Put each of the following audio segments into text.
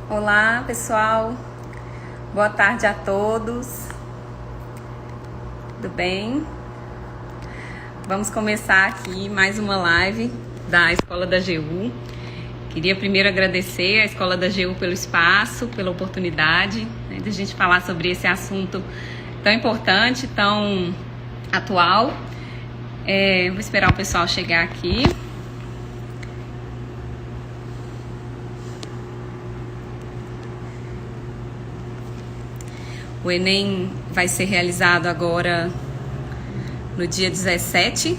Olá, pessoal. Boa tarde a todos. Tudo bem? Vamos começar aqui mais uma live da Escola da AGU. Queria primeiro agradecer à Escola da AGU pelo espaço, pela oportunidade, de a gente falar sobre esse assunto tão importante, tão atual. Vou esperar o pessoal chegar aqui. O Enem vai ser realizado agora no dia 17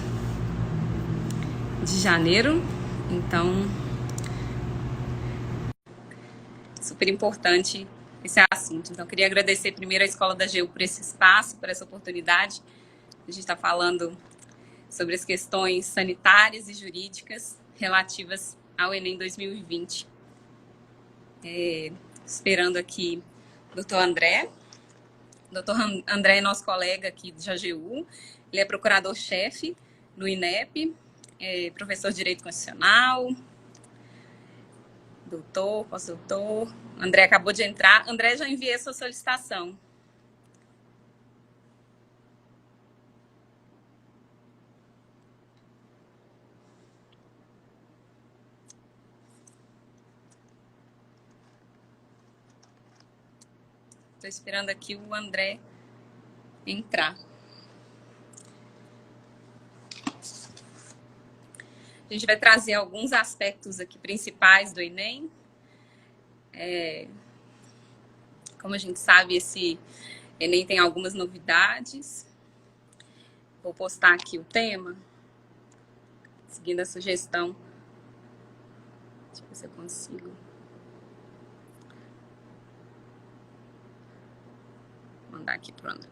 de janeiro, então super importante esse assunto. Então, queria agradecer primeiro à Escola da AGU por esse espaço, por essa oportunidade. A gente está falando sobre as questões sanitárias e jurídicas relativas ao Enem 2020. Esperando aqui o doutor André. O doutor André é nosso colega aqui de AGU, ele é procurador-chefe no INEP, professor de Direito Constitucional, doutor, pós-doutor. André acabou de entrar. André, já enviei a sua solicitação. Estou esperando aqui o André entrar. A gente vai trazer alguns aspectos aqui principais do Enem. Como a gente sabe, esse Enem tem algumas novidades. Vou postar aqui o tema, seguindo a sugestão. Deixa eu ver se eu consigo. Vou mandar aqui para o André.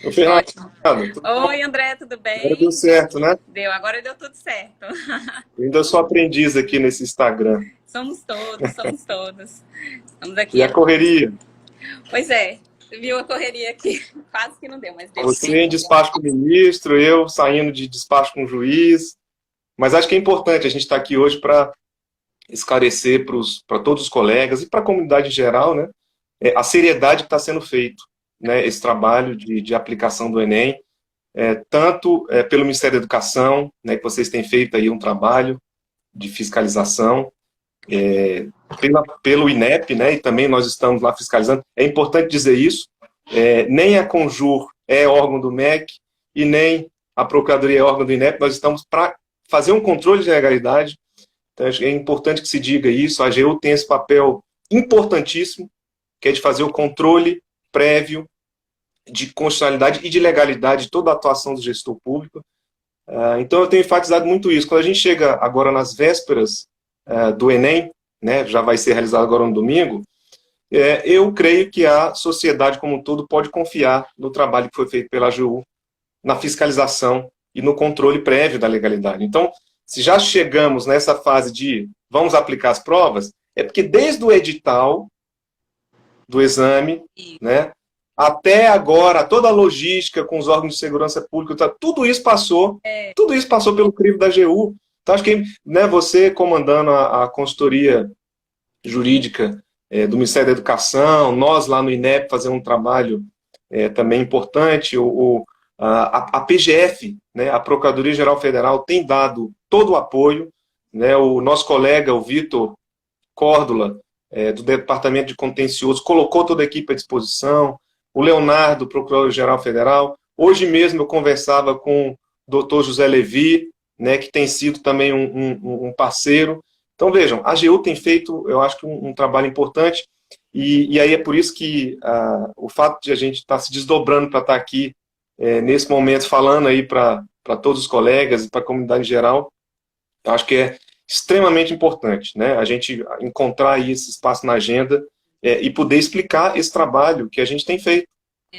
Ô, Fernando, Ótimo. tudo bom? Oi, André, tudo Agora bem? deu certo, né? Agora deu tudo certo. Eu ainda sou aprendiz aqui nesse Instagram. Somos todos, somos todos. Estamos E aqui. a correria? Pois é, você viu a correria aqui? Quase que não deu, mas deu Você sim. em despacho com o ministro, eu saindo de despacho com o juiz. Mas acho que é importante a gente estar aqui hoje para esclarecer para todos os colegas e para a comunidade em geral, né, a seriedade que está sendo feito, né, esse trabalho de aplicação do Enem, tanto pelo Ministério da Educação, né, que vocês têm feito aí um trabalho de fiscalização, pelo INEP, né, e também nós estamos lá fiscalizando. É importante dizer isso, nem a Conjur é órgão do MEC e nem a Procuradoria é órgão do INEP, nós estamos para fazer um controle de legalidade. Então, é importante que se diga isso. A AGU tem esse papel importantíssimo, que é de fazer o controle prévio de constitucionalidade e de legalidade de toda a atuação do gestor público. Então, eu tenho enfatizado muito isso. Quando a gente chega agora nas vésperas do Enem, né, já vai ser realizado agora no domingo, eu creio que a sociedade como um todo pode confiar no trabalho que foi feito pela AGU, na fiscalização e no controle prévio da legalidade. Então, se já chegamos nessa fase de vamos aplicar as provas, é porque desde o edital do exame, né, até agora, toda a logística com os órgãos de segurança pública, tudo isso passou pelo crivo da AGU. Então, acho que, né, você comandando a consultoria jurídica do Ministério da Educação, nós lá no INEP fazendo um trabalho também importante, a PGF, né, a Procuradoria-Geral Federal, tem dado todo o apoio, né, o nosso colega, o Vitor Córdula, do Departamento de Contencioso, colocou toda a equipe à disposição, o Leonardo, Procurador-Geral Federal. Hoje mesmo eu conversava com o doutor José Levi, né, que tem sido também um parceiro. Então, vejam, a AGU tem feito, eu acho que um trabalho importante, e aí é por isso que o fato de a gente estar se desdobrando para estar aqui nesse momento falando aí para todos os colegas e para a comunidade em geral, eu acho que é extremamente importante, né, a gente encontrar aí esse espaço na agenda e poder explicar esse trabalho que a gente tem feito.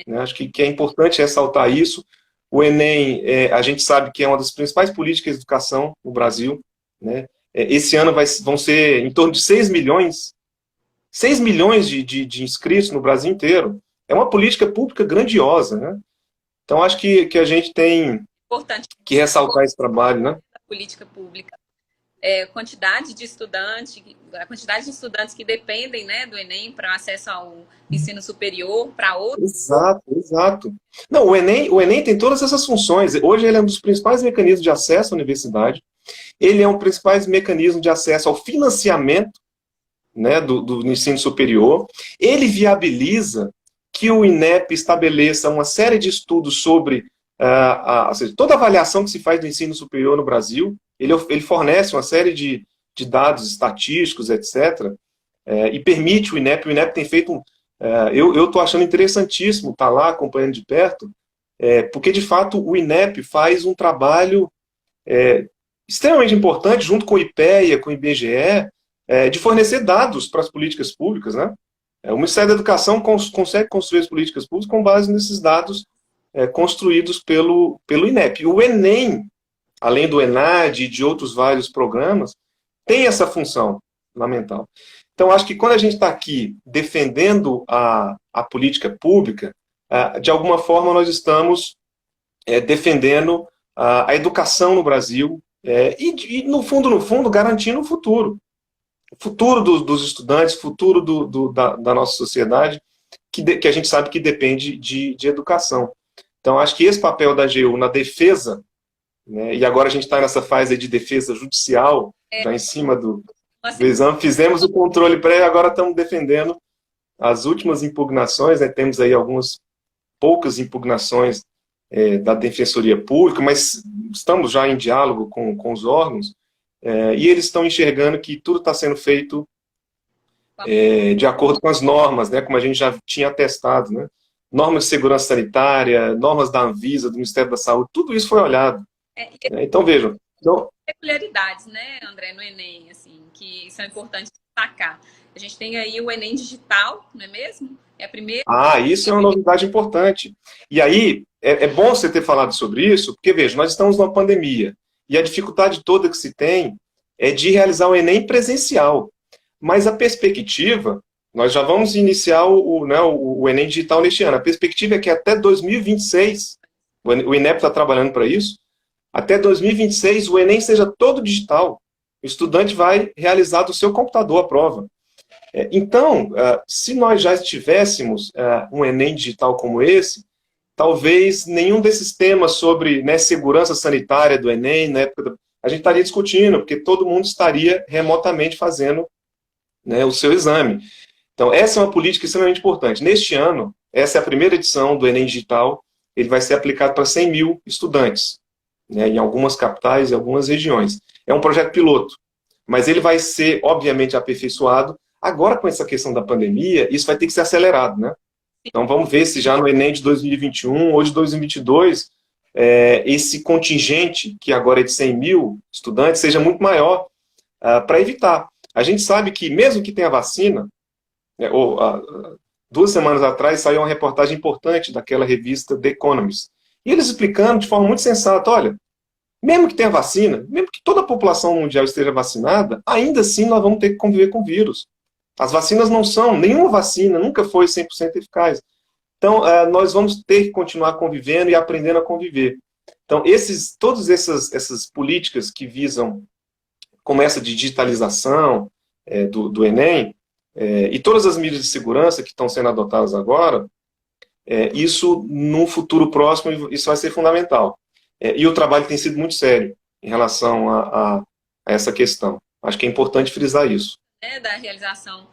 Né? Acho que é importante ressaltar isso. O Enem, a gente sabe que é uma das principais políticas de educação no Brasil, né? Esse ano vão ser em torno de 6 milhões de inscritos no Brasil inteiro. é uma política pública grandiosa, né? Então, acho que a gente tem Importante que ressaltar esse trabalho, né? a política pública. Quantidade de estudantes, a quantidade de estudantes que dependem, né, do Enem para acesso ao ensino superior, para outros. Exato, exato. Não, o Enem tem todas essas funções. Hoje ele é um dos principais mecanismos de acesso à universidade. Ele é um dos principais mecanismos de acesso ao financiamento, né, do ensino superior. Ele viabiliza que o INEP estabeleça uma série de estudos sobre ou seja, toda a avaliação que se faz do ensino superior no Brasil. Ele fornece uma série de dados estatísticos, etc., e permite o INEP tem feito eu estou achando interessantíssimo estar lá acompanhando de perto, porque, de fato, o INEP faz um trabalho extremamente importante, junto com o IPEA, com o IBGE, de fornecer dados para as políticas públicas, né? O Ministério da Educação consegue construir as políticas públicas com base nesses dados construídos pelo INEP. O Enem, além do ENAD e de outros vários programas, tem essa função fundamental. Então, acho que quando a gente está aqui defendendo a política pública, de alguma forma nós estamos defendendo a educação no Brasil e, no fundo, garantindo o futuro. O futuro dos estudantes, o futuro da nossa sociedade, que a gente sabe que depende de educação. Então, acho que esse papel da AGU na defesa, né, e agora a gente está nessa fase de defesa judicial, já em cima do exame, fizemos o controle prévio, agora estamos defendendo as últimas impugnações, né, temos aí algumas poucas impugnações da Defensoria Pública, mas estamos já em diálogo com os órgãos, e eles estão enxergando que tudo está sendo feito de acordo com as normas, né, como a gente já tinha atestado, né, normas de segurança sanitária, normas da Anvisa, do Ministério da Saúde, tudo isso foi olhado. Então, vejam. Então, peculiaridades, né, André, no Enem, assim, que são importantes destacar. A gente tem aí o Enem digital, não é mesmo? É a primeira. Isso é uma novidade importante. E aí, é bom você ter falado sobre isso, porque, veja, nós estamos numa pandemia, e a dificuldade toda que se tem é de realizar o Enem presencial. Mas a perspectiva, nós já vamos iniciar o Enem digital neste ano. A perspectiva é que até 2026, o INEP está trabalhando para isso, até 2026 o Enem seja todo digital. O estudante vai realizar do seu computador a prova. Então, se nós já tivéssemos um Enem digital como esse, talvez nenhum desses temas sobre, né, segurança sanitária do Enem, na época a gente estaria discutindo, porque todo mundo estaria remotamente fazendo, né, o seu exame. Então, essa é uma política extremamente importante. Neste ano, essa é a primeira edição do Enem digital, ele vai ser aplicado para 100 mil estudantes, né, em algumas capitais e algumas regiões. É um projeto piloto, mas ele vai ser, obviamente, aperfeiçoado. Agora, com essa questão da pandemia, isso vai ter que ser acelerado, né? Então, vamos ver se já no Enem de 2021 ou de 2022, esse contingente, que agora é de 100 mil estudantes, seja muito maior, para evitar. A gente sabe que, mesmo que tenha vacina, 2 semanas atrás saiu uma reportagem importante daquela revista The Economist, e eles explicando de forma muito sensata, olha, mesmo que tenha vacina, mesmo que toda a população mundial esteja vacinada, ainda assim nós vamos ter que conviver com o vírus. As vacinas não são, nenhuma vacina nunca foi 100% eficaz. Então, nós vamos ter que continuar convivendo e aprendendo a conviver. Então, todas essas políticas que visam, como essa de digitalização do Enem, e todas as medidas de segurança que estão sendo adotadas agora, isso, no futuro próximo, isso vai ser fundamental. E o trabalho tem sido muito sério em relação a essa questão. Acho que é importante frisar isso. Da realização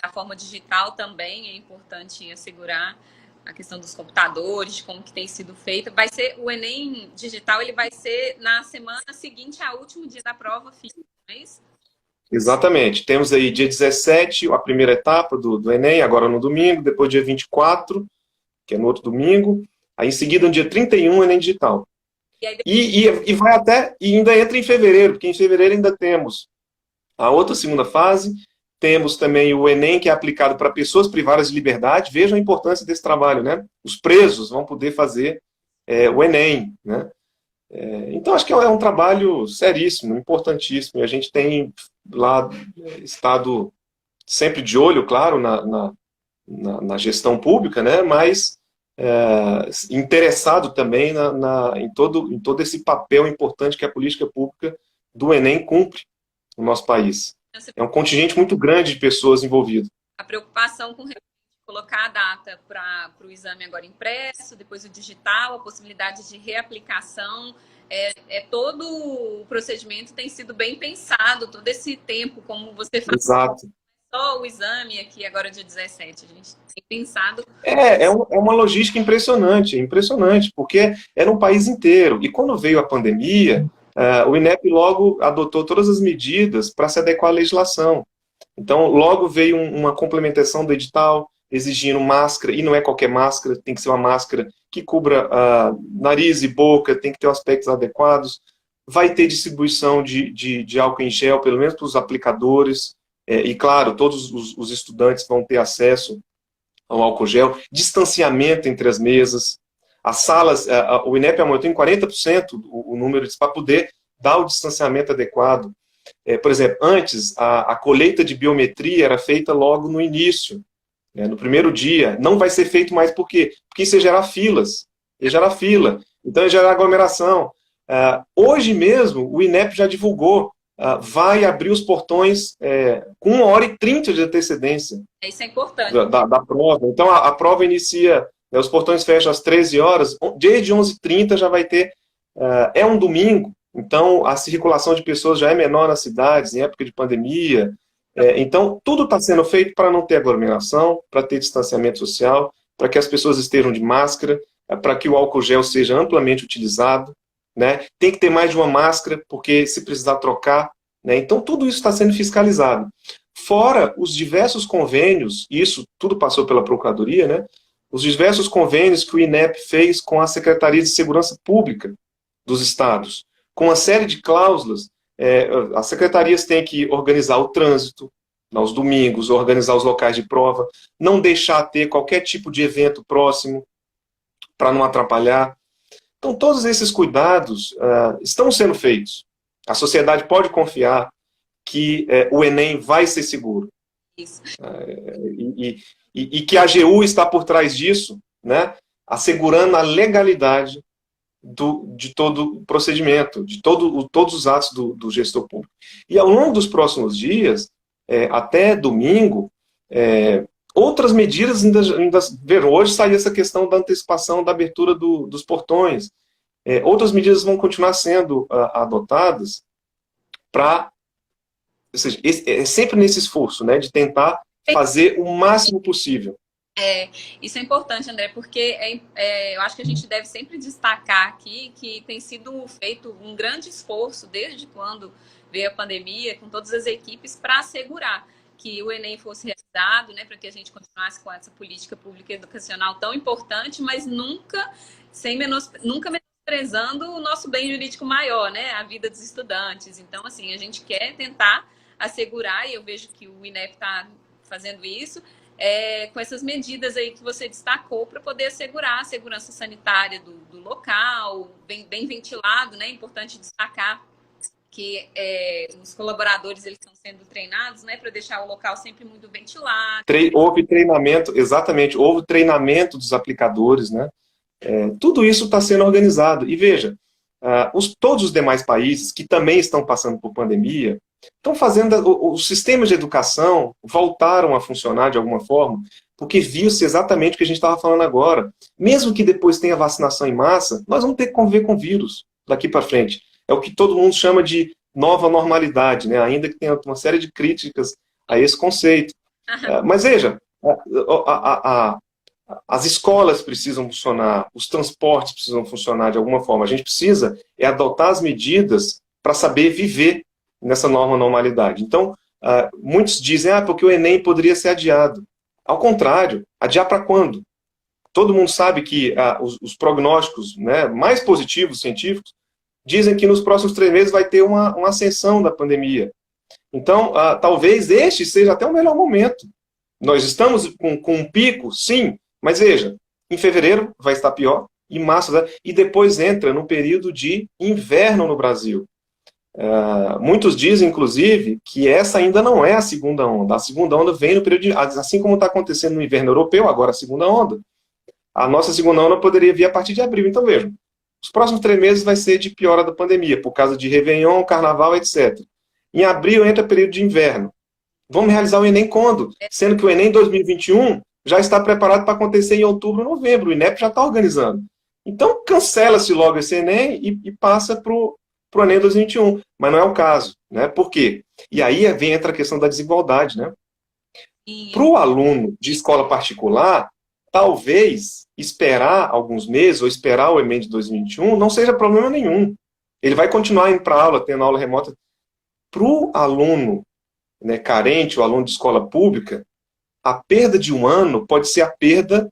da forma digital também é importante assegurar a questão dos computadores, de como que tem sido feito. Vai ser o Enem digital, ele vai ser na semana seguinte ao último dia da prova física, não é isso? Exatamente. Temos aí dia 17, a primeira etapa do Enem, agora no domingo, depois dia 24, que é no outro domingo, aí em seguida no dia 31, Enem digital. E vai até, e ainda entra em fevereiro, porque em fevereiro ainda temos a outra segunda fase, temos também o Enem, que é aplicado para pessoas privadas de liberdade. Vejam a importância desse trabalho, né? Os presos vão poder fazer o Enem, né? Então, acho que é um trabalho seríssimo, importantíssimo, e a gente tem lá estado sempre de olho, claro, na gestão pública, né, mas interessado também em todo esse papel importante que a política pública do Enem cumpre no nosso país. É um contingente muito grande de pessoas envolvidas. A preocupação com colocar a data para o exame agora impresso, depois o digital, a possibilidade de reaplicação, todo o procedimento tem sido bem pensado, todo esse tempo, como você falou. Exato. Só o exame aqui agora dia 17, a gente tem pensado. É uma logística impressionante, porque é no país inteiro. E quando veio a pandemia, o INEP logo adotou todas as medidas para se adequar à legislação. Então, logo veio uma complementação do edital, exigindo máscara, e não é qualquer máscara, tem que ser uma máscara que cubra nariz e boca, tem que ter aspectos adequados. Vai ter distribuição de álcool em gel, pelo menos para os aplicadores. E, claro, todos os estudantes vão ter acesso ao álcool gel. Distanciamento entre as mesas. As salas, o INEP aumentou em 40% o número para poder dar o distanciamento adequado. Por exemplo, antes, a colheita de biometria era feita logo no início, né, no primeiro dia. Não vai ser feito mais por quê? Porque isso ia gerar filas. Ia gerar fila. Então, ia gerar aglomeração. Hoje mesmo, o INEP já divulgou, vai abrir os portões com 1h30 de antecedência. Isso é importante. Da prova. Então, a prova inicia, os portões fecham às 13 horas, desde 11h30 já vai ter, é um domingo, então a circulação de pessoas já é menor nas cidades, em época de pandemia. Então, tudo está sendo feito para não ter aglomeração, para ter distanciamento social, para que as pessoas estejam de máscara, para que o álcool gel seja amplamente utilizado, né? Tem que ter mais de uma máscara, porque se precisar trocar, né? Então, tudo isso está sendo fiscalizado. Fora os diversos convênios, isso tudo passou pela Procuradoria, né? Os diversos convênios que o INEP fez com a Secretaria de Segurança Pública dos estados, com uma série de cláusulas. As secretarias têm que organizar o trânsito aos domingos, organizar os locais de prova, não deixar ter qualquer tipo de evento próximo para não atrapalhar. Então, todos esses cuidados estão sendo feitos. A sociedade pode confiar que o Enem vai ser seguro. Isso. E que a AGU está por trás disso, né, assegurando a legalidade de todo o procedimento, de todos os atos do gestor público. E ao longo dos próximos dias, até domingo, outras medidas ainda hoje saiu essa questão da antecipação da abertura dos portões. Outras medidas vão continuar sendo adotadas para, ou seja, sempre nesse esforço, né, de tentar fazer o máximo possível. Isso é importante, André, porque eu acho que a gente deve sempre destacar aqui que tem sido feito um grande esforço desde quando veio a pandemia, com todas as equipes, para assegurar que o Enem fosse realizado, né, para que a gente continuasse com essa política pública educacional tão importante, mas nunca menosprezando o nosso bem jurídico maior, né, a vida dos estudantes. Então, assim, a gente quer tentar assegurar, e eu vejo que o INEP está fazendo isso, com essas medidas aí que você destacou, para poder assegurar a segurança sanitária do local, bem ventilado, né? É importante destacar que os colaboradores eles estão sendo treinados, né, para deixar o local sempre muito ventilado. Houve treinamento, exatamente, houve treinamento dos aplicadores, né? Tudo isso está sendo organizado. E veja, todos os demais países que também estão passando por pandemia estão fazendo, os sistemas de educação voltaram a funcionar de alguma forma, porque viu-se exatamente o que a gente estava falando agora. Mesmo que depois tenha vacinação em massa, nós vamos ter que conviver com vírus daqui para frente. É o que todo mundo chama de nova normalidade, né? Ainda que tenha uma série de críticas a esse conceito. Mas veja, as escolas precisam funcionar, os transportes precisam funcionar de alguma forma. A gente precisa adotar as medidas para saber viver nessa nova normalidade. Então, muitos dizem, porque o Enem poderia ser adiado. Ao contrário, adiar para quando? Todo mundo sabe que os prognósticos, né, mais positivos, científicos, dizem que nos próximos 3 meses vai ter uma ascensão da pandemia. Então, talvez este seja até o melhor momento. Nós estamos com um pico, sim, mas veja, em fevereiro vai estar pior, em março, e depois entra no período de inverno no Brasil. Muitos dizem, inclusive, que essa ainda não é a segunda onda. A segunda onda vem no período de... Assim como está acontecendo no inverno europeu, agora a segunda onda, a nossa segunda onda poderia vir a partir de abril. Então, vejam, os próximos 3 meses vai ser de piora da pandemia, por causa de Réveillon, Carnaval, etc. Em abril entra período de inverno. Vamos realizar o Enem quando? Sendo que o Enem 2021 já está preparado para acontecer em outubro, novembro. O INEP já está organizando. Então, cancela-se logo esse Enem e passa para o Enem 2021. Mas não é o caso. Né? Por quê? E aí entra a questão da desigualdade. Né? Para o aluno de escola particular, talvez esperar alguns meses ou esperar o Enem de 2021 não seja problema nenhum. Ele vai continuar indo para a aula, tendo aula remota. Para o aluno, né, carente, o aluno de escola pública, a perda de um ano pode ser a perda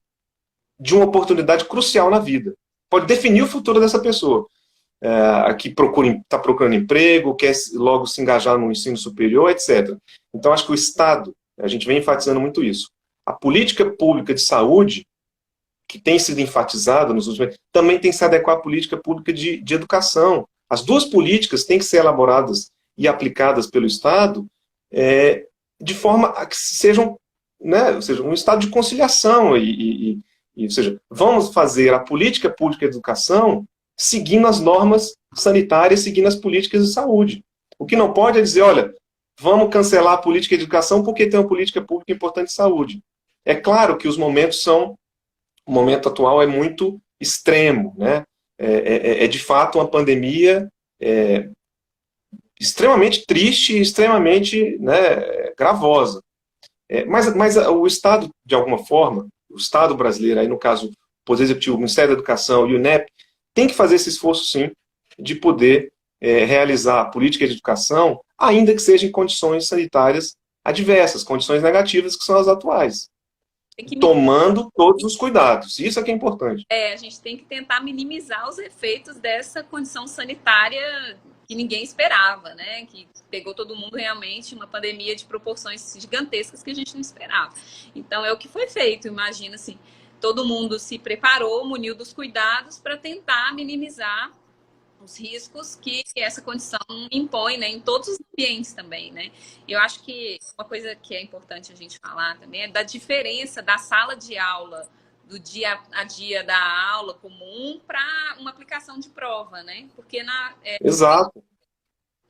de uma oportunidade crucial na vida. Pode definir o futuro dessa pessoa. Que está procurando emprego, quer logo se engajar no ensino superior, etc. Então, acho que o Estado, a gente vem enfatizando muito isso. A política pública de saúde, que tem sido enfatizada nos últimos anos, também tem que se adequar à política pública de educação. As duas políticas têm que ser elaboradas e aplicadas pelo Estado de forma a que sejam, né, ou seja, um estado de conciliação. Ou seja, vamos fazer a política pública de educação seguindo as normas sanitárias, seguindo as políticas de saúde. O que não pode é dizer, olha, vamos cancelar a política de educação porque tem uma política pública importante de saúde. É claro que os momentos são... O momento atual é muito extremo, né? De fato uma pandemia extremamente triste e extremamente, né, gravosa. Mas o Estado, de alguma forma, o Estado brasileiro, aí no caso, o Poder Executivo, o Ministério da Educação e o INEP, tem que fazer esse esforço, sim, de poder realizar a política de educação, ainda que seja em condições sanitárias adversas, condições negativas que são as atuais. Tomando todos os cuidados. Isso é que é importante. A gente tem que tentar minimizar os efeitos dessa condição sanitária que ninguém esperava, né? Que pegou todo mundo realmente, uma pandemia de proporções gigantescas que a gente não esperava. Então, é o que foi feito. Imagina, assim, todo mundo se preparou, muniu dos cuidados para tentar minimizar os riscos que essa condição impõe, né, em todos os ambientes também, né? Eu acho que uma coisa que é importante a gente falar também é da diferença da sala de aula, do dia a dia da aula comum para uma aplicação de prova, né? Porque Exato.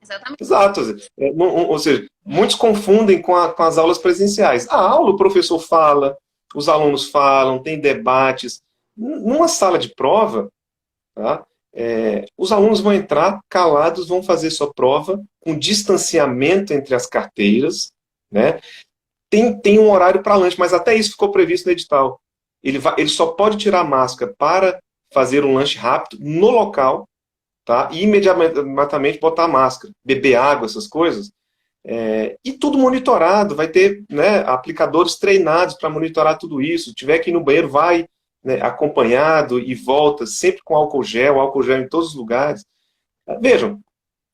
Exatamente. Exato. Ou seja, muitos confundem com as aulas presenciais. A aula, o professor fala, os alunos falam, tem debates. Numa sala de prova, tá? Os alunos vão entrar calados, vão fazer sua prova com distanciamento entre as carteiras, né? Tem um horário para lanche, mas até isso ficou previsto no edital. Ele só pode tirar a máscara para fazer um lanche rápido no local, tá? E imediatamente botar a máscara, beber água, essas coisas. E tudo monitorado, vai ter, né, aplicadores treinados para monitorar tudo isso. Se tiver que ir no banheiro, vai, né, acompanhado e volta, sempre com álcool gel em todos os lugares. Vejam,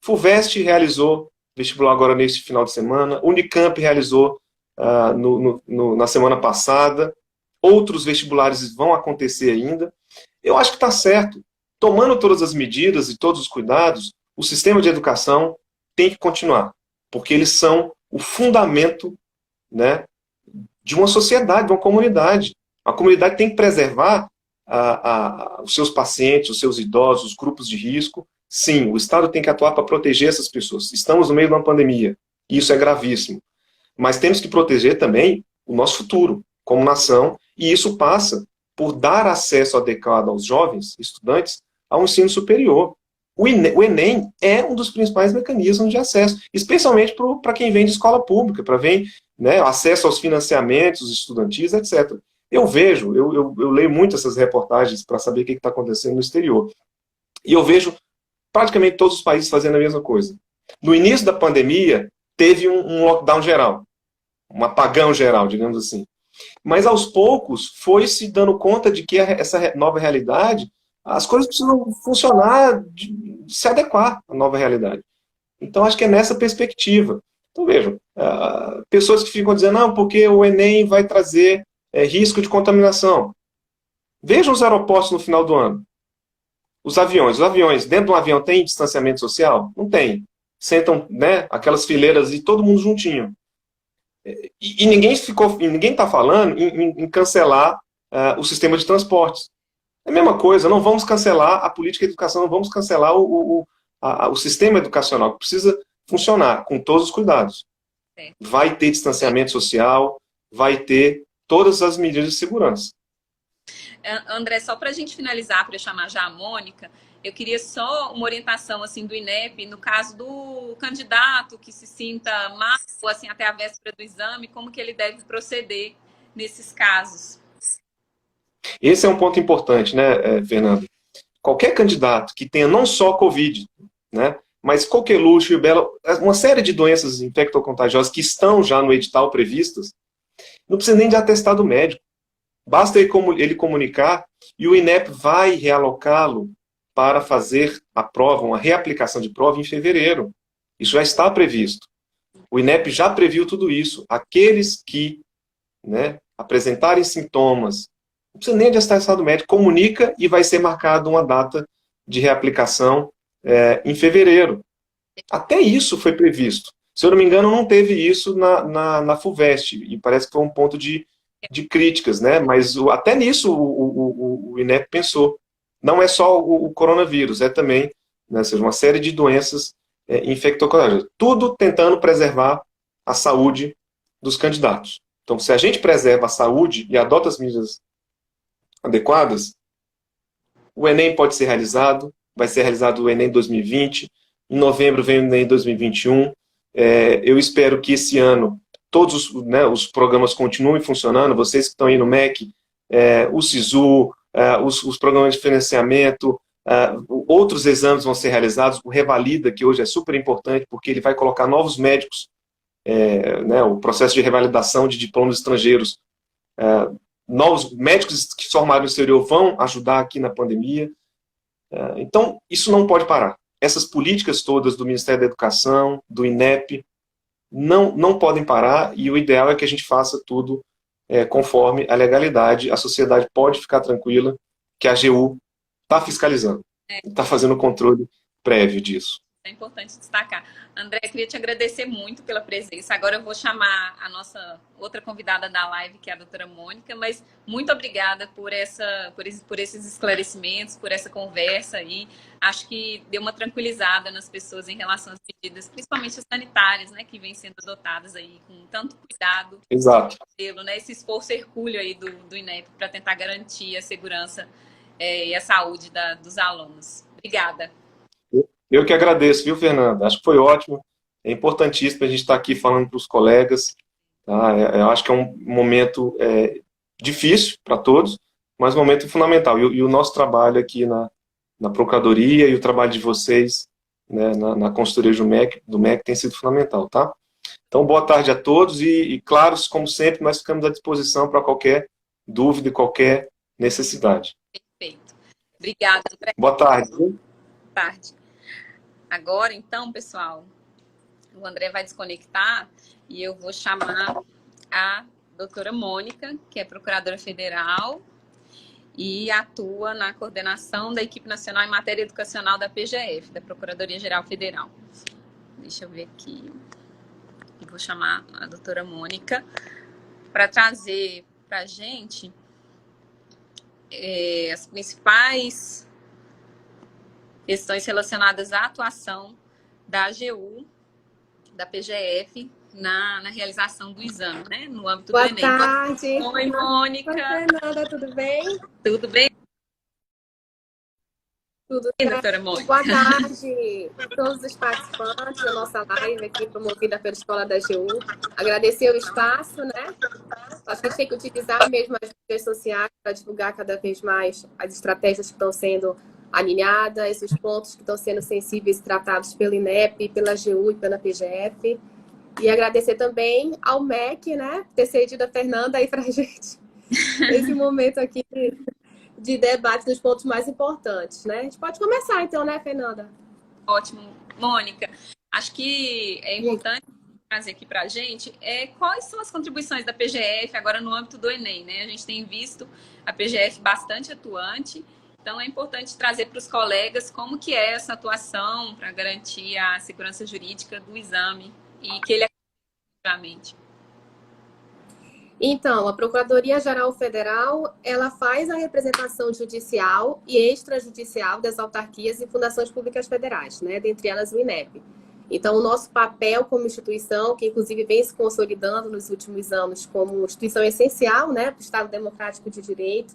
FUVEST realizou vestibular agora nesse final de semana, Unicamp realizou na semana passada, outros vestibulares vão acontecer ainda. Eu acho que está certo. Tomando todas as medidas e todos os cuidados, o sistema de educação tem que continuar, porque eles são o fundamento, né, de uma sociedade, de uma comunidade. A comunidade tem que preservar os seus pacientes, os seus idosos, os grupos de risco. Sim, o Estado tem que atuar para proteger essas pessoas. Estamos no meio de uma pandemia, e isso é gravíssimo. Mas temos que proteger também o nosso futuro, como nação, e isso passa por dar acesso adequado aos jovens, estudantes, ao ensino superior. O Enem é um dos principais mecanismos de acesso, especialmente para quem vem de escola pública, para quem, né, acesso aos financiamentos estudantis, etc. Eu vejo, eu leio muito essas reportagens para saber o que está acontecendo no exterior. E eu vejo praticamente todos os países fazendo a mesma coisa. No início da pandemia, teve um lockdown geral, um apagão geral, digamos assim. Mas aos poucos foi se dando conta de que essa nova realidade, as coisas precisam funcionar, se adequar à nova realidade. Então acho que é nessa perspectiva. Então vejam, pessoas que ficam dizendo, não, porque o Enem vai trazer risco de contaminação. Vejam os aeroportos no final do ano. Os aviões, dentro de um avião tem distanciamento social? Não tem. sentam, né, aquelas fileiras e todo mundo juntinho. E ninguém está falando em cancelar o sistema de transportes. É a mesma coisa, não vamos cancelar a política de educação, não vamos cancelar o sistema educacional, que precisa funcionar com todos os cuidados. Vai ter distanciamento social, vai ter todas as medidas de segurança. André, só para a gente finalizar, para eu chamar já a Mônica, eu queria só uma orientação assim do INEP, no caso do candidato que se sinta mal, assim, até a véspera do exame, como que ele deve proceder nesses casos? Esse é um ponto importante, né, Fernando? Qualquer candidato que tenha não só Covid, né, mas coqueluche, rubéola, uma série de doenças infectocontagiosas que estão já no edital previstas, não precisa nem de atestado médico. Basta ele comunicar e o INEP vai realocá-lo para fazer a prova, uma reaplicação de prova em fevereiro. Isso já está previsto. O INEP já previu tudo isso. Aqueles que, né, apresentarem sintomas, não precisa nem de atestado médico, comunica e vai ser marcada uma data de reaplicação em fevereiro. Até isso foi previsto. Se eu não me engano, não teve isso na FUVEST, e parece que foi um ponto de críticas, né? Mas até nisso o INEP pensou. Não é só o coronavírus, é também, né, seja, uma série de doenças infectocontagiosas. Tudo tentando preservar a saúde dos candidatos. Então, se a gente preserva a saúde e adota as medidas adequadas, o Enem pode ser realizado, vai ser realizado o Enem 2020, em novembro vem o Enem 2021. Eu espero que esse ano todos os programas continuem funcionando, vocês que estão aí no MEC, o SISU, os programas de financiamento, outros exames vão ser realizados, o Revalida, que hoje é super importante, porque ele vai colocar novos médicos, né, o processo de revalidação de diplomas estrangeiros, novos médicos que se formaram no exterior vão ajudar aqui na pandemia. Então, isso não pode parar. Essas políticas todas do Ministério da Educação, do INEP, não podem parar, e o ideal é que a gente faça tudo conforme a legalidade. A sociedade pode ficar tranquila que a AGU está fiscalizando, está fazendo o controle prévio disso. É importante destacar. André, queria te agradecer muito pela presença. Agora eu vou chamar a nossa outra convidada da live, que é a doutora Mônica, mas muito obrigada por esses esclarecimentos, por essa conversa aí. Acho que deu uma tranquilizada nas pessoas em relação às medidas, principalmente as sanitárias, né, que vêm sendo adotadas aí com tanto cuidado. Exato. Né, esse esforço hercúleo aí do INEP para tentar garantir a segurança e a saúde dos alunos. Obrigada. Eu que agradeço, viu, Fernanda? Acho que foi ótimo. É importantíssimo a gente estar aqui falando para os colegas. Tá? Eu acho que é um momento difícil para todos, mas um momento fundamental. E o nosso trabalho aqui na Procuradoria e o trabalho de vocês, né, na consultoria do MEC tem sido fundamental, tá? Então, boa tarde a todos e, claro, como sempre, nós ficamos à disposição para qualquer dúvida e qualquer necessidade. Perfeito. Obrigada, André. Boa tarde. Boa tarde. Agora, então, pessoal, o André vai desconectar e eu vou chamar a doutora Mônica, que é procuradora federal e atua na coordenação da equipe nacional em matéria educacional da PGF, da Procuradoria-Geral Federal. Deixa eu ver aqui. Eu vou chamar a doutora Mônica para trazer para a gente as principais questões relacionadas à atuação da AGU, da PGF, na realização do exame, né? No âmbito do Enem. Boa tarde. Oi, Mônica. Oi, Fernanda, tudo bem? Tudo bem? Tudo bem, certo. Doutora Mônica. Boa tarde a todos os participantes da nossa live aqui, promovida pela Escola da AGU. Agradecer o espaço, né? Acho que a gente tem que utilizar mesmo as redes sociais para divulgar cada vez mais as estratégias que estão sendo alinhadas, os pontos que estão sendo sensíveis e tratados pelo INEP, pela AGU e pela PGF. E agradecer também ao MEC, né, ter cedido a Fernanda aí para a gente nesse momento aqui de debate dos pontos mais importantes, né? A gente pode começar então, né, Fernanda? Ótimo. Mônica, acho que é importante trazer aqui para a gente quais são as contribuições da PGF agora no âmbito do Enem, né? A gente tem visto a PGF bastante atuante Então, é importante trazer para os colegas como que é essa atuação para garantir a segurança jurídica do exame e que ele é realmente. Então, a Procuradoria-Geral Federal, ela faz a representação judicial e extrajudicial das autarquias e fundações públicas federais, né? Dentre elas o INEP. Então, o nosso papel como instituição, que inclusive vem se consolidando nos últimos anos como instituição essencial, né, para o Estado Democrático de Direito.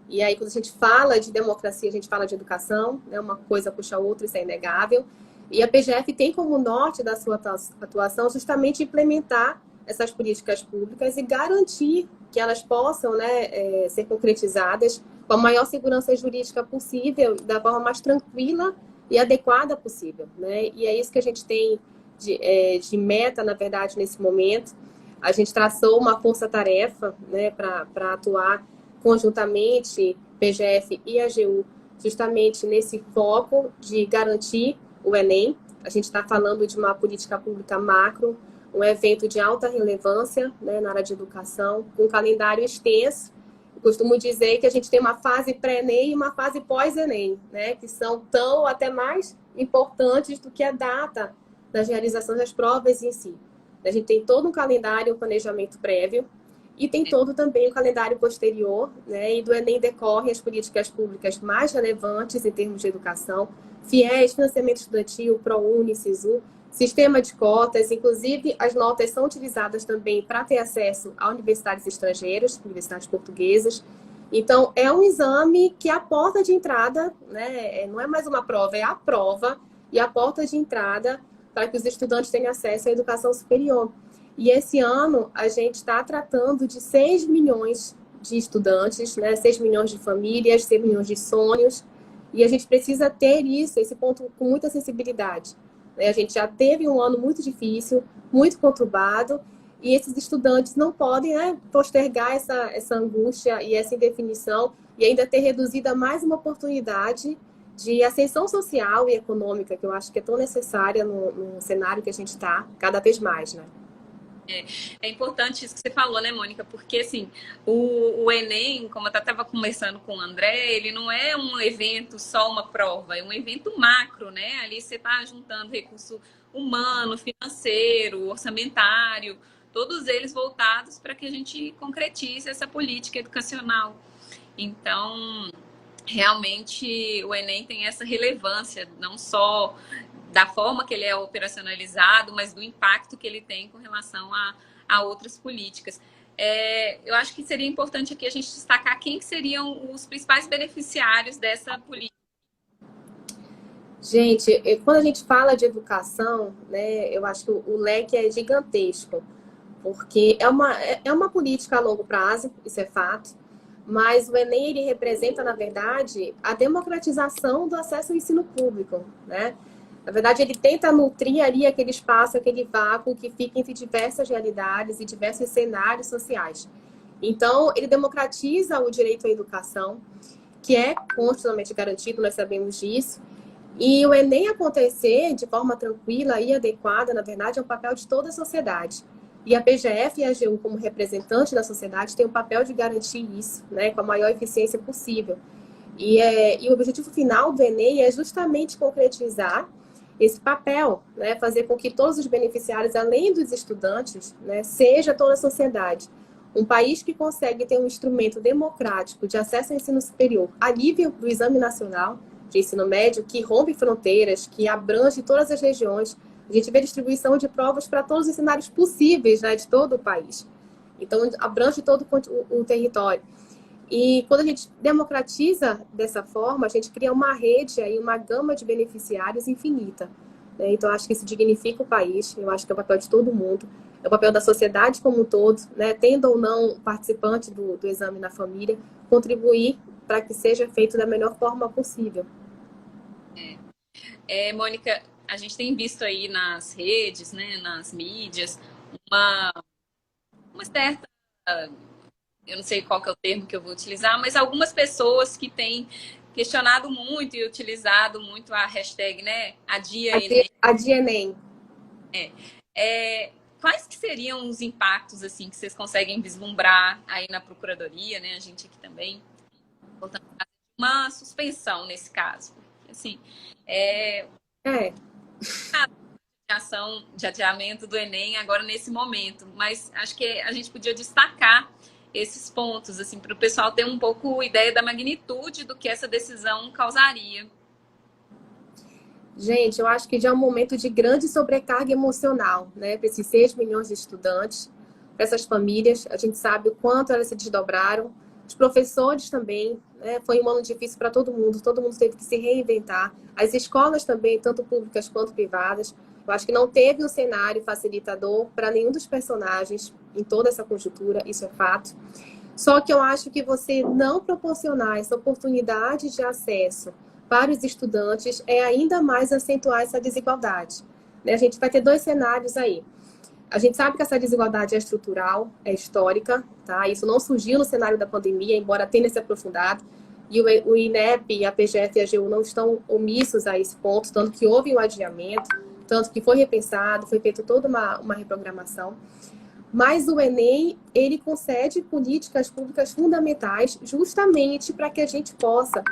E aí, quando a gente fala de democracia, a gente fala de educação, né? Uma coisa puxa a outra, isso é inegável. E a PGF tem como norte da sua atuação justamente implementar essas políticas públicas e garantir que elas possam, né, ser concretizadas com a maior segurança jurídica possível, da forma mais tranquila e adequada possível, né? E é isso que a gente tem de meta, na verdade, nesse momento. A gente traçou uma força-tarefa, né, para atuar conjuntamente, PGF e AGU, justamente nesse foco de garantir o Enem. A gente está falando de uma política pública macro, um evento de alta relevância, né, na área de educação, com um calendário extenso. Eu costumo dizer que a gente tem uma fase pré-ENEM e uma fase pós-ENEM, né, que são tão até mais importantes do que a data das realizações das provas em si. A gente tem todo um calendário, um planejamento prévio, e tem todo também o calendário posterior, né, e do Enem decorrem as políticas públicas mais relevantes em termos de educação, FIES, financiamento estudantil, ProUni, SISU, sistema de cotas, inclusive as notas são utilizadas também para ter acesso a universidades estrangeiras, universidades portuguesas. Então, é um exame que é a porta de entrada, né? Não é mais uma prova, é a prova e a porta de entrada para que os estudantes tenham acesso à educação superior. E esse ano, a gente está tratando de 6 milhões de estudantes, né? 6 milhões de famílias, 6 milhões de sonhos, e a gente precisa ter isso, esse ponto com muita sensibilidade. A gente já teve um ano muito difícil, muito conturbado, e esses estudantes não podem, né, postergar essa angústia e essa indefinição e ainda ter reduzido a mais uma oportunidade de ascensão social e econômica, que eu acho que é tão necessária no cenário que a gente está cada vez mais, né? É importante isso que você falou, né, Mônica? Porque, assim, o Enem, como eu estava conversando com o André, ele não é um evento só uma prova, é um evento macro, né? Ali você está juntando recurso humano, financeiro, orçamentário, todos eles voltados para que a gente concretize essa política educacional. Então, realmente, o Enem tem essa relevância, não só da forma que ele é operacionalizado, mas do impacto que ele tem com relação a outras políticas. Eu acho que seria importante aqui a gente destacar quem que seriam os principais beneficiários dessa política. Gente, quando a gente fala de educação, né, eu acho que o leque é gigantesco, porque é uma política a longo prazo, isso é fato, mas o Enem ele representa, na verdade, a democratização do acesso ao ensino público, né? Na verdade, ele tenta nutrir ali aquele espaço, aquele vácuo que fica entre diversas realidades e diversos cenários sociais. Então, ele democratiza o direito à educação, que é constitucionalmente garantido, nós sabemos disso. E o Enem acontecer de forma tranquila e adequada, na verdade, é um papel de toda a sociedade. E a PGF e a AGU, como representante da sociedade, tem o papel de garantir isso, né, com a maior eficiência possível. E o objetivo final do Enem é justamente concretizar esse papel, né, fazer com que todos os beneficiários, além dos estudantes, né, seja toda a sociedade. Um país que consegue ter um instrumento democrático de acesso ao ensino superior a nível do Exame Nacional de Ensino Médio, que rompe fronteiras, que abrange todas as regiões. A gente vê distribuição de provas para todos os cenários possíveis, né, de todo o país. Então, abrange todo o território. E quando a gente democratiza dessa forma, a gente cria uma rede, aí, uma gama de beneficiários infinita. Né? Então, acho que isso dignifica o país, eu acho que é o papel de todo mundo, é o papel da sociedade como um todo, né? Tendo ou não participante do exame na família, contribuir para que seja feito da melhor forma possível. Mônica, a gente tem visto aí nas redes, né, nas mídias, uma certa... eu não sei qual que é o termo que eu vou utilizar, mas algumas pessoas que têm questionado muito e utilizado muito a hashtag, né, Adia Enem. Adia Enem. Quais que seriam os impactos, assim, que vocês conseguem vislumbrar aí na Procuradoria, né, a gente aqui também, uma suspensão nesse caso. Assim, ação de adiamento do Enem agora nesse momento, mas acho que a gente podia destacar esses pontos, assim, para o pessoal ter um pouco ideia da magnitude do que essa decisão causaria. Gente, eu acho que já é um momento de grande sobrecarga emocional, né, para esses 6 milhões de estudantes, para essas famílias. A gente sabe o quanto elas se desdobraram, os professores também, né, foi um ano difícil para todo mundo teve que se reinventar. As escolas também, tanto públicas quanto privadas. Eu acho que não teve um cenário facilitador para nenhum dos personagens em toda essa conjuntura, isso é fato. Só que eu acho que você não proporcionar essa oportunidade de acesso para os estudantes é ainda mais acentuar essa desigualdade. A gente vai ter 2 cenários aí. A gente sabe que essa desigualdade é estrutural, é histórica, tá? Isso não surgiu no cenário da pandemia, embora tenha se aprofundado. E o INEP, a PGF e a AGU não estão omissos a esse ponto, tanto que houve um adiamento, tanto que foi repensado, foi feita toda uma reprogramação. Mas o Enem, ele concede políticas públicas fundamentais justamente para que a gente possa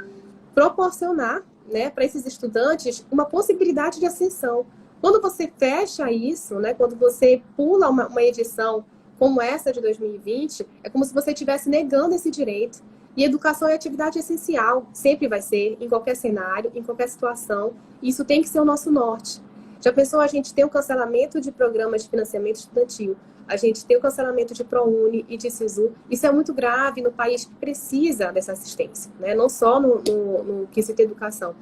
proporcionar, né, para esses estudantes uma possibilidade de ascensão. Quando você fecha isso, né, quando você pula uma edição como essa de 2020, é como se você estivesse negando esse direito. E educação é atividade essencial, sempre vai ser, em qualquer cenário, em qualquer situação. E isso tem que ser o nosso norte. Já pensou a gente ter um cancelamento de programas de financiamento estudantil? A gente tem o cancelamento de ProUni e de SISU. Isso é muito grave no país que precisa dessa assistência, né? Não só no quesito educação.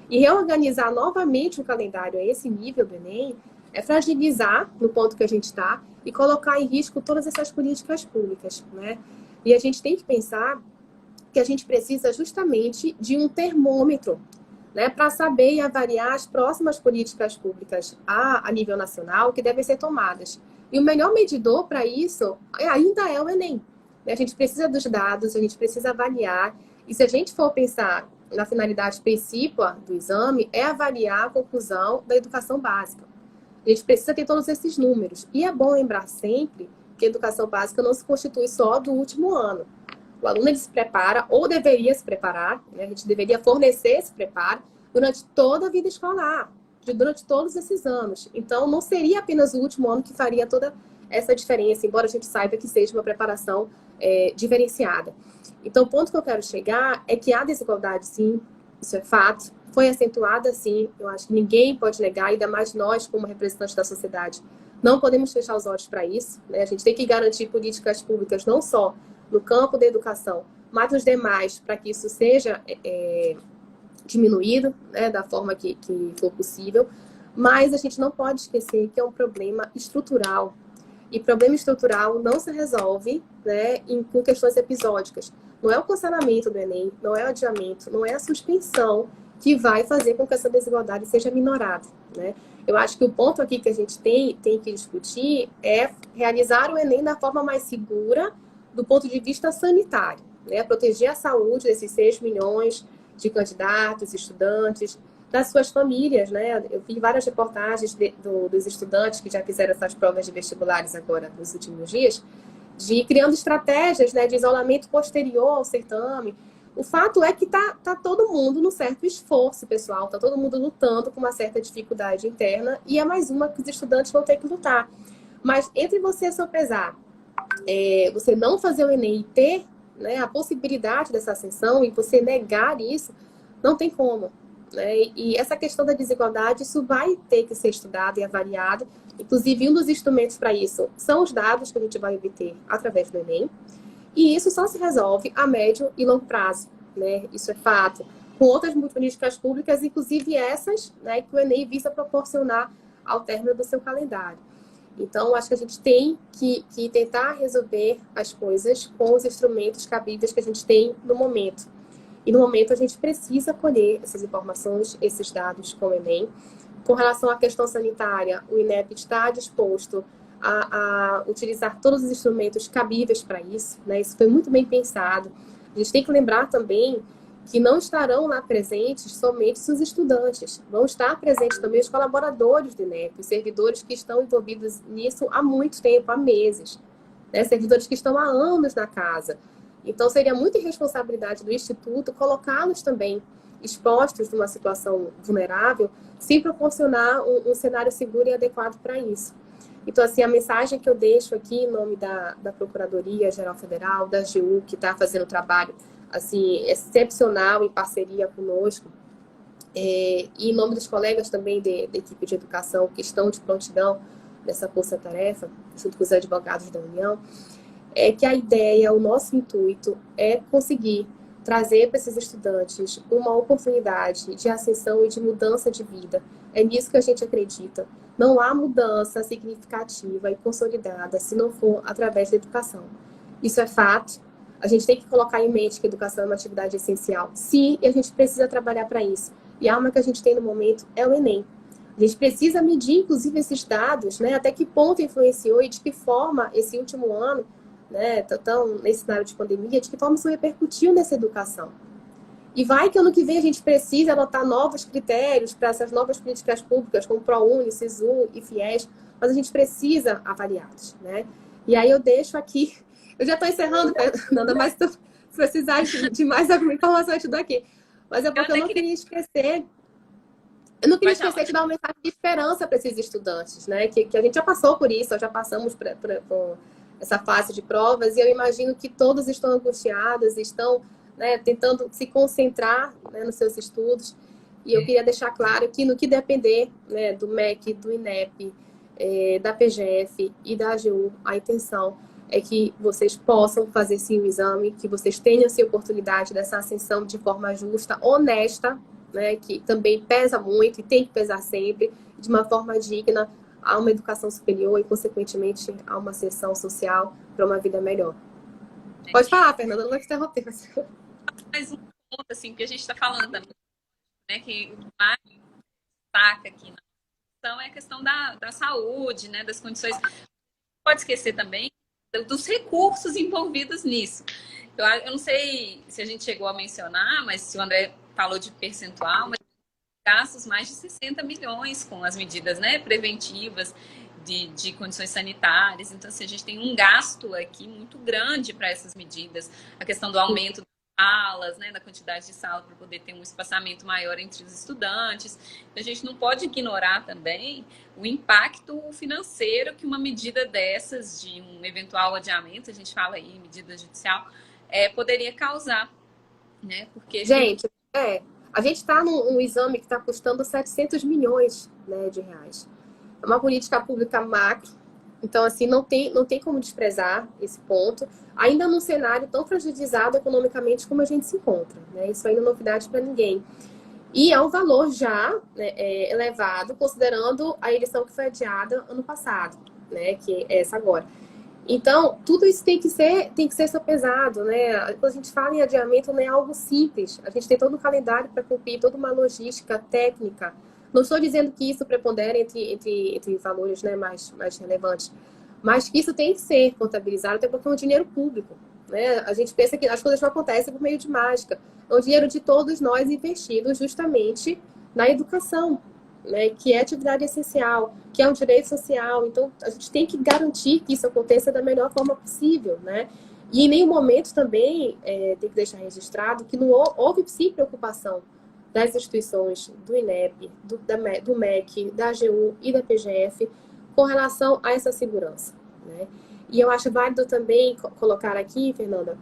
E reorganizar novamente o calendário a esse nível do Enem é fragilizar no ponto que a gente está e colocar em risco todas essas políticas públicas, né? E a gente tem que pensar que a gente precisa justamente de um termômetro, né, para saber e avaliar as próximas políticas públicas a nível nacional que devem ser tomadas. E o melhor medidor para isso ainda é o Enem. A gente precisa dos dados, a gente precisa avaliar. E se a gente for pensar na finalidade principal do exame, é avaliar a conclusão da educação básica. A gente precisa ter todos esses números. E é bom lembrar sempre que a educação básica não se constitui só do último ano. O aluno ele se prepara, ou deveria se preparar, né? A gente deveria fornecer esse preparo durante toda a vida escolar, durante todos esses anos. Então, não seria apenas o último ano que faria toda essa diferença, embora a gente saiba que seja uma preparação diferenciada. Então, o ponto que eu quero chegar é que há desigualdade, sim, isso é fato, foi acentuada, sim, eu acho que ninguém pode negar, ainda mais nós, como representantes da sociedade, não podemos fechar os olhos para isso, né? A gente tem que garantir políticas públicas não só no campo da educação, mas nos demais, para que isso seja diminuído, né, da forma que for possível. Mas a gente não pode esquecer que é um problema estrutural. E problema estrutural não se resolve, né, com questões episódicas. Não é o cancelamento do Enem, não é o adiamento, não é a suspensão que vai fazer com que essa desigualdade seja minorada, né? Eu acho que o ponto aqui que a gente tem que discutir é realizar o Enem da forma mais segura do ponto de vista sanitário, né? Proteger a saúde desses 6 milhões de candidatos, estudantes, das suas famílias, né? Eu vi várias reportagens dos estudantes que já fizeram essas provas de vestibulares agora nos últimos dias, de criando estratégias, né, de isolamento posterior ao certame. O fato é que tá todo mundo no certo esforço, pessoal, tá todo mundo lutando com uma certa dificuldade interna e é mais uma que os estudantes vão ter que lutar. Mas entre você sopesar, você não fazer o Enem e ter, né, a possibilidade dessa ascensão e você negar isso, não tem como, né? E essa questão da desigualdade, isso vai ter que ser estudado e avaliado. Inclusive, um dos instrumentos para isso são os dados que a gente vai obter através do Enem. E isso só se resolve a médio e longo prazo, né? Isso é fato. Com outras políticas públicas, inclusive essas, né, que o Enem visa proporcionar ao término do seu calendário. Então, acho que a gente tem que tentar resolver as coisas com os instrumentos cabíveis que a gente tem no momento. E no momento a gente precisa colher essas informações, esses dados com o Enem. Com relação à questão sanitária, o INEP está disposto a utilizar todos os instrumentos cabíveis para isso, né? Isso foi muito bem pensado. A gente tem que lembrar também que não estarão lá presentes somente os estudantes, vão estar presentes também os colaboradores do INEP, os servidores que estão envolvidos nisso há muito tempo, há meses, né? Servidores que estão há anos na casa. Então, seria muita irresponsabilidade do Instituto colocá-los também expostos numa situação vulnerável, sem proporcionar um cenário seguro e adequado para isso. Então, assim, a mensagem que eu deixo aqui em nome da Procuradoria-Geral Federal, da AGU, que está fazendo um trabalho assim, excepcional em parceria conosco, e em nome dos colegas também da equipe de educação que estão de prontidão nessa força-tarefa, junto com os advogados da União, é que a ideia, o nosso intuito é conseguir trazer para esses estudantes uma oportunidade de ascensão e de mudança de vida. É nisso que a gente acredita. Não há mudança significativa e consolidada se não for através da educação. Isso é fato. A gente tem que colocar em mente que a educação é uma atividade essencial. Sim, e a gente precisa trabalhar para isso. E a arma que a gente tem no momento é o Enem. A gente precisa medir, inclusive, esses dados, né? Até que ponto influenciou e de que forma esse último ano, né, tão nesse cenário de pandemia, de que forma isso repercutiu nessa educação. E vai que ano que vem a gente precisa adotar novos critérios para essas novas políticas públicas, como ProUni, SISU e FIES, mas a gente precisa avaliá-los, né? E aí eu deixo aqui, eu já estou encerrando, Fernanda, mas se precisar de mais alguma informação, eu te dou aqui. Mas é porque eu não queria esquecer. Eu não queria esquecer de dar uma mensagem de esperança para esses estudantes, né? Que a gente já passou por isso, já passamos por essa fase de provas, e eu imagino que todos estão angustiados, estão, né, tentando se concentrar, né, nos seus estudos. E eu queria deixar claro que no que depender, né, do MEC, do INEP, da PGF e da AGU, a intenção é que vocês possam fazer sim o exame, que vocês tenham essa oportunidade dessa ascensão de forma justa, honesta, né, que também pesa muito e tem que pesar sempre, de uma forma digna, a uma educação superior e, consequentemente, a uma ascensão social para uma vida melhor. Pode falar, Fernanda, não vai te interromper. Mais um ponto, assim, que a gente está falando também, né, que o mais destaca aqui na questão é a questão da saúde, né, das condições. Não pode esquecer também dos recursos envolvidos nisso. Eu não sei se a gente chegou a mencionar, mas se o André falou de percentual, mas gastos mais de 60 milhões com as medidas, né, preventivas de condições sanitárias. Então, assim, a gente tem um gasto aqui muito grande para essas medidas. A questão do aumento das salas, né, da quantidade de salas para poder ter um espaçamento maior entre os estudantes. Então, a gente não pode ignorar também o impacto financeiro que uma medida dessas, de um eventual adiamento, a gente fala aí, medida judicial, poderia causar, né? Porque gente, a gente está num exame que está custando 700 milhões, né, de reais. É uma política pública macro, então, assim, não tem como desprezar esse ponto, ainda num cenário tão fragilizado economicamente como a gente se encontra, né? Isso aí não é novidade para ninguém. E é um valor já, né, elevado, considerando a eleição que foi adiada ano passado, né, que é essa agora. Então, tudo isso tem que ser sopesado, né? Quando a gente fala em adiamento, não é algo simples. A gente tem todo um calendário para cumprir, toda uma logística técnica. Não estou dizendo que isso prepondera entre valores, né, mais relevantes, mas que isso tem que ser contabilizado, até porque é um dinheiro público, né? A gente pensa que as coisas não acontecem por meio de mágica. É um dinheiro de todos nós investido justamente na educação, né, que é atividade essencial, que é um direito social. Então, a gente tem que garantir que isso aconteça da melhor forma possível, né? E em nenhum momento também tem que deixar registrado que não houve sim preocupação das instituições do INEP, do MEC, da AGU e da PGF com relação a essa segurança, né? E eu acho válido também colocar aqui, Fernanda,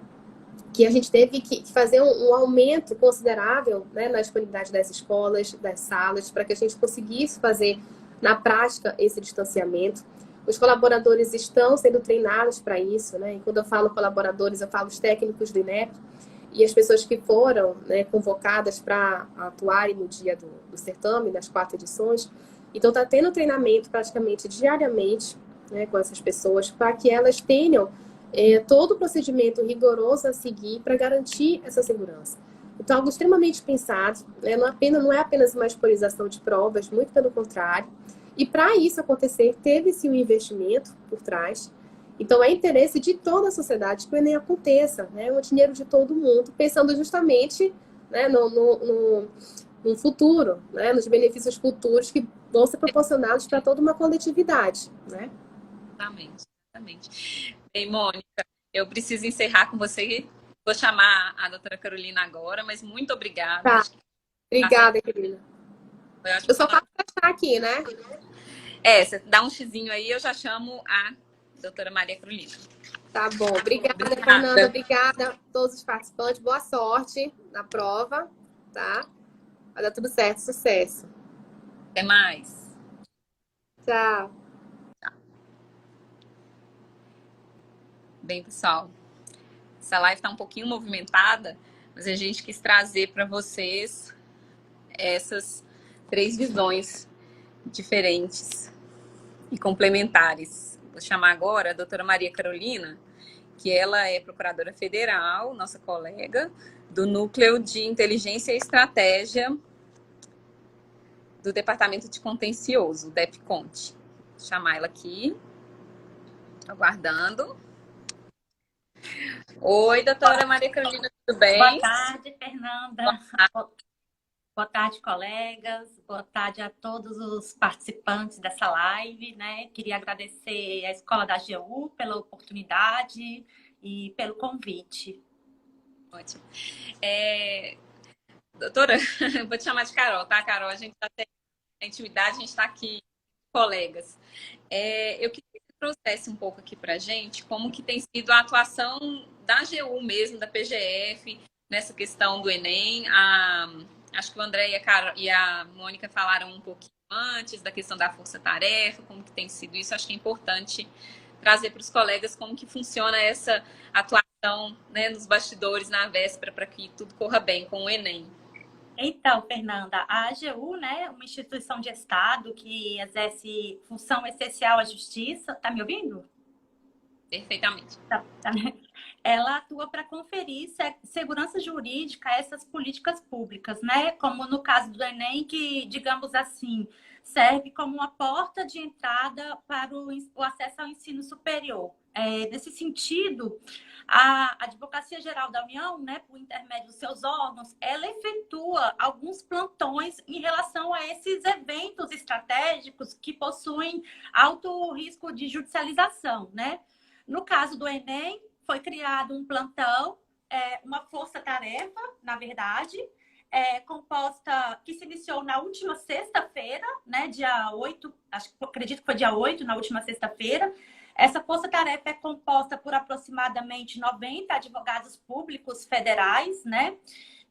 que a gente teve que fazer um aumento considerável, né, na disponibilidade das escolas, das salas, para que a gente conseguisse fazer na prática esse distanciamento. Os colaboradores estão sendo treinados para isso, né? E quando eu falo colaboradores, eu falo os técnicos do INEP e as pessoas que foram, né, convocadas para atuarem no dia do certame, das 4 edições. Então, está tendo treinamento praticamente diariamente, né, com essas pessoas, para que elas tenham todo o procedimento rigoroso a seguir para garantir essa segurança. Então, algo extremamente pensado, né, não é apenas uma expolização de provas, muito pelo contrário. E para isso acontecer, teve-se um investimento por trás. Então, é interesse de toda a sociedade que o Enem aconteça, né? É um dinheiro de todo mundo, pensando justamente, né, no futuro, né, nos benefícios futuros que vão ser proporcionados para toda uma coletividade, né? Exatamente, exatamente. Bem, Mônica, eu preciso encerrar com você Vou chamar a doutora Carolina agora, mas muito obrigada. Tá. Obrigada, querida. Eu só faço fechar aqui, né? Você dá um xizinho aí, eu já chamo a doutora Maria Carolina. Tá bom. Obrigada, Fernanda. Obrigada a todos os participantes. Boa sorte na prova, tá? Vai dar tudo certo. Sucesso. Até mais. Tchau. Bem, pessoal, essa live está um pouquinho movimentada, mas a gente quis trazer para vocês essas 3 visões diferentes e complementares. Vou chamar agora a doutora Maria Carolina, que ela é procuradora federal, nossa colega, do Núcleo de Inteligência e Estratégia do Departamento de Contencioso, DEPCONT. Vou chamar ela aqui. Estou aguardando. Oi, doutora Maria Carolina, tudo bem? Boa tarde, Fernanda. Boa tarde, colegas. Boa tarde a todos os participantes dessa live, né? Queria agradecer à Escola da AGU pela oportunidade e pelo convite. Ótimo. Doutora, eu vou te chamar de Carol, tá, Carol? A gente já tem intimidade, a gente está aqui, colegas. Eu queria que você trouxesse um pouco aqui para a gente como que tem sido a atuação da AGU mesmo, da PGF, nessa questão do Enem. Acho que o André e a Mônica falaram um pouquinho antes da questão da força-tarefa, como que tem sido isso. Acho que é importante trazer para os colegas como que funciona essa atuação, né, nos bastidores, na véspera, para que tudo corra bem com o Enem. Então, Fernanda, a AGU, né, uma instituição de Estado que exerce função essencial à justiça, tá me ouvindo? Perfeitamente. Tá. Ela atua para conferir segurança jurídica a essas políticas públicas, né? Como no caso do Enem, que, digamos assim, serve como uma porta de entrada para o acesso ao ensino superior. Nesse sentido, a Advocacia Geral da União, né, por intermédio dos seus órgãos, ela efetua alguns plantões em relação a esses eventos estratégicos que possuem alto risco de judicialização, né? No caso do Enem, foi criado um plantão, uma força-tarefa, na verdade, composta, que se iniciou na última sexta-feira, né, dia 8, acredito que foi dia 8, na última sexta-feira. Essa força-tarefa é composta por aproximadamente 90 advogados públicos federais, né,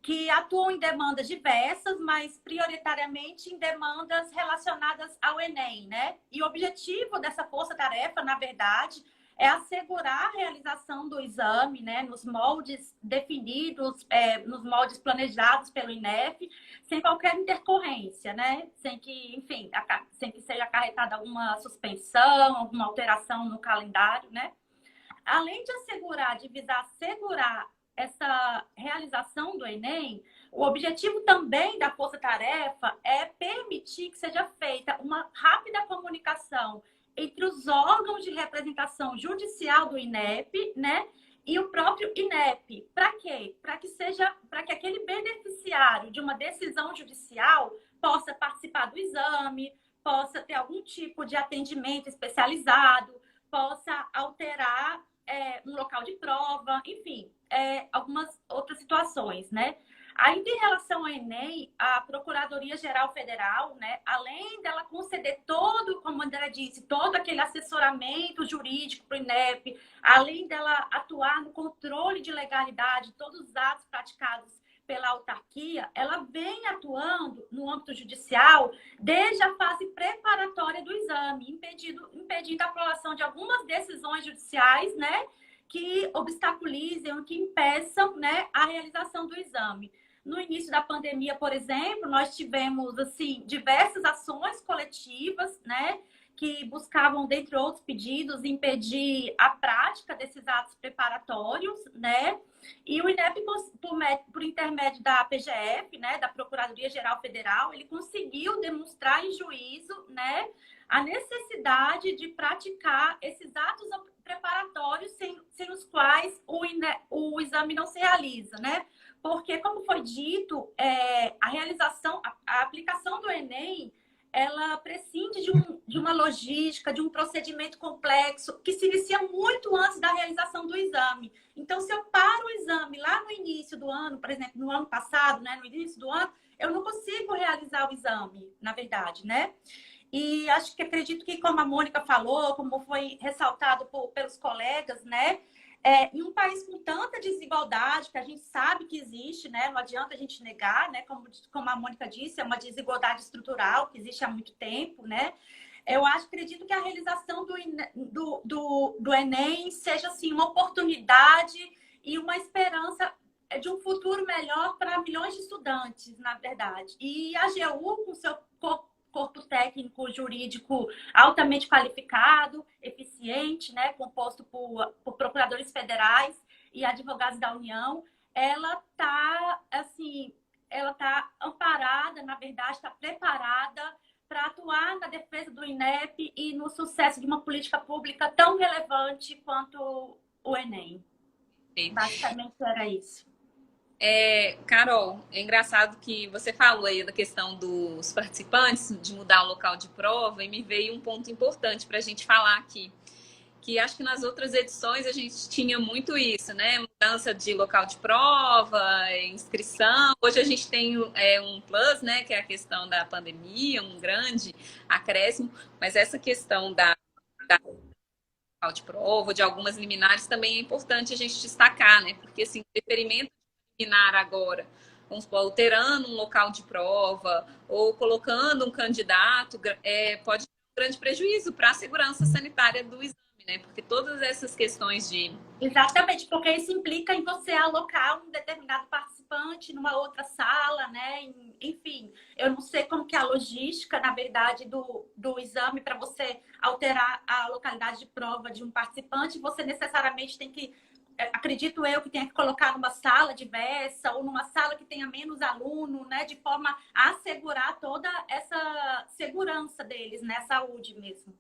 que atuam em demandas diversas, mas prioritariamente em demandas relacionadas ao Enem, né? E o objetivo dessa força-tarefa, na verdade, é assegurar a realização do exame, né, nos moldes definidos, nos moldes planejados pelo INEP, sem qualquer intercorrência, né, sem que seja acarretada alguma suspensão, alguma alteração no calendário, né. Além de visar assegurar essa realização do Enem, o objetivo também da força-tarefa é permitir que seja feita uma rápida comunicação entre os órgãos de representação judicial do INEP, né, e o próprio INEP. Para quê? Para que aquele beneficiário de uma decisão judicial possa participar do exame, possa ter algum tipo de atendimento especializado, possa alterar um local de prova, enfim, algumas outras situações, né? Ainda em relação ao Enem, a Procuradoria-Geral Federal, né, além dela conceder todo, como a André disse, todo aquele assessoramento jurídico para o INEP, além dela atuar no controle de legalidade de todos os atos praticados pela autarquia, ela vem atuando no âmbito judicial desde a fase preparatória do exame, impedindo a aprovação de algumas decisões judiciais, né, que obstaculizem ou que impeçam, né, a realização do exame. No início da pandemia, por exemplo, nós tivemos assim diversas ações coletivas, né, que buscavam, dentre outros pedidos, impedir a prática desses atos preparatórios, né? E o INEP, por intermédio da PGF, né, da Procuradoria-Geral Federal, ele conseguiu demonstrar em juízo, né, a necessidade de praticar esses atos preparatórios sem os quais o exame não se realiza, né? Porque, como foi dito, a aplicação do Enem, ela prescinde de uma logística, de um procedimento complexo, que se inicia muito antes da realização do exame. Então, se eu paro o exame lá no início do ano, por exemplo, no ano passado, né, no início do ano, eu não consigo realizar o exame, na verdade, né? E acredito que, como a Mônica falou, como foi ressaltado pelos colegas, né? Em um país com tanta desigualdade, que a gente sabe que existe, né? Não adianta a gente negar, né? Como a Mônica disse, é uma desigualdade estrutural que existe há muito tempo, né? Eu acredito que a realização do Enem seja, assim, uma oportunidade e uma esperança de um futuro melhor para milhões de estudantes, na verdade. E a AGU, com seu corpo técnico jurídico altamente qualificado, eficiente, né, composto por procuradores federais e advogados da União, ela está amparada, na verdade, está preparada para atuar na defesa do INEP e no sucesso de uma política pública tão relevante quanto o Enem. Basicamente era isso. Carol, é engraçado que você falou aí da questão dos participantes, de mudar o local de prova, e me veio um ponto importante para a gente falar aqui, que acho que nas outras edições a gente tinha muito isso, né? Mudança de local de prova, inscrição. Hoje a gente tem um plus, né? Que é a questão da pandemia, um grande acréscimo, mas essa questão da local de prova, de algumas liminares, também é importante a gente destacar, né? Porque, assim, o deferimento liminar agora, vamos supor, alterando um local de prova ou colocando um candidato, pode ter um grande prejuízo para a segurança sanitária do exame, né? Porque todas essas questões de... Exatamente, porque isso implica em você alocar um determinado participante numa outra sala, né? Enfim, eu não sei como que é a logística, na verdade, do exame para você alterar a localidade de prova de um participante, você necessariamente tem que, acredito eu, que tenha que colocar numa sala diversa ou numa sala que tenha menos aluno, né? De forma a assegurar toda essa segurança deles, né? Saúde mesmo.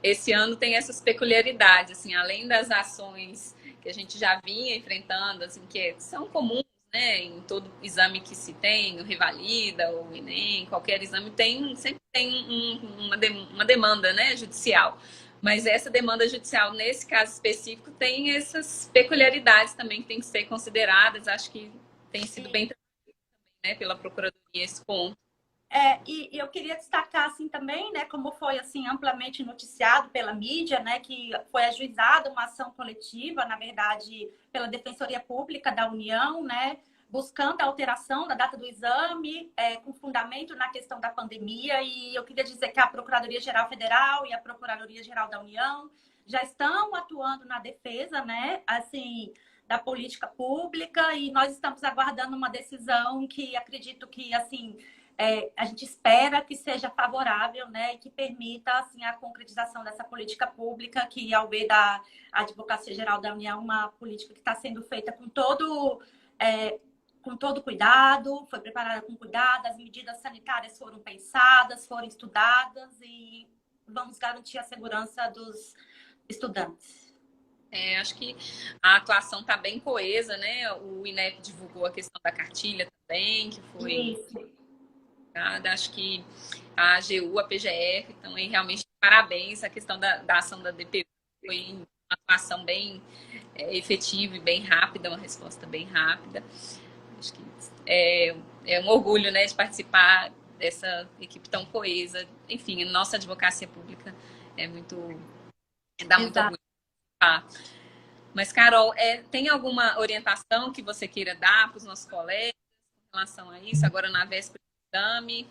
Esse ano tem essas peculiaridades, assim, além das ações que a gente já vinha enfrentando, assim, que são comuns, né, em todo exame que se tem, o Revalida, o Enem, qualquer exame sempre tem uma demanda, né, judicial. Mas essa demanda judicial, nesse caso específico, tem essas peculiaridades também que têm que ser consideradas. Acho que tem sido bem trabalhado, né, pela Procuradoria esse ponto. E eu queria destacar assim também, né, como foi assim amplamente noticiado pela mídia, né, que foi ajuizada uma ação coletiva, na verdade, pela Defensoria Pública da União, né, buscando a alteração da data do exame, com fundamento na questão da pandemia. E eu queria dizer que a Procuradoria-Geral Federal e a Procuradoria-Geral da União já estão atuando na defesa, né, assim, da política pública, e nós estamos aguardando uma decisão que acredito que, assim, a gente espera que seja favorável, né, e que permita, assim, a concretização dessa política pública, que, ao ver da Advocacia Geral da União, uma política que está sendo feita com todo cuidado, foi preparada com cuidado, as medidas sanitárias foram pensadas, foram estudadas e vamos garantir a segurança dos estudantes. Acho que a atuação está bem coesa, né? O INEP divulgou a questão da cartilha também, que foi... Isso. Acho que a AGU, a PGF, então, realmente, parabéns. A questão da ação da DPU foi uma atuação bem efetiva e bem rápida, uma resposta bem rápida. Acho que é um orgulho, né, de participar dessa equipe tão coesa. Enfim, a nossa advocacia pública dá muito orgulho. Mas, Carol, tem alguma orientação que você queira dar para os nossos colegas em relação a isso, agora na véspera do exame?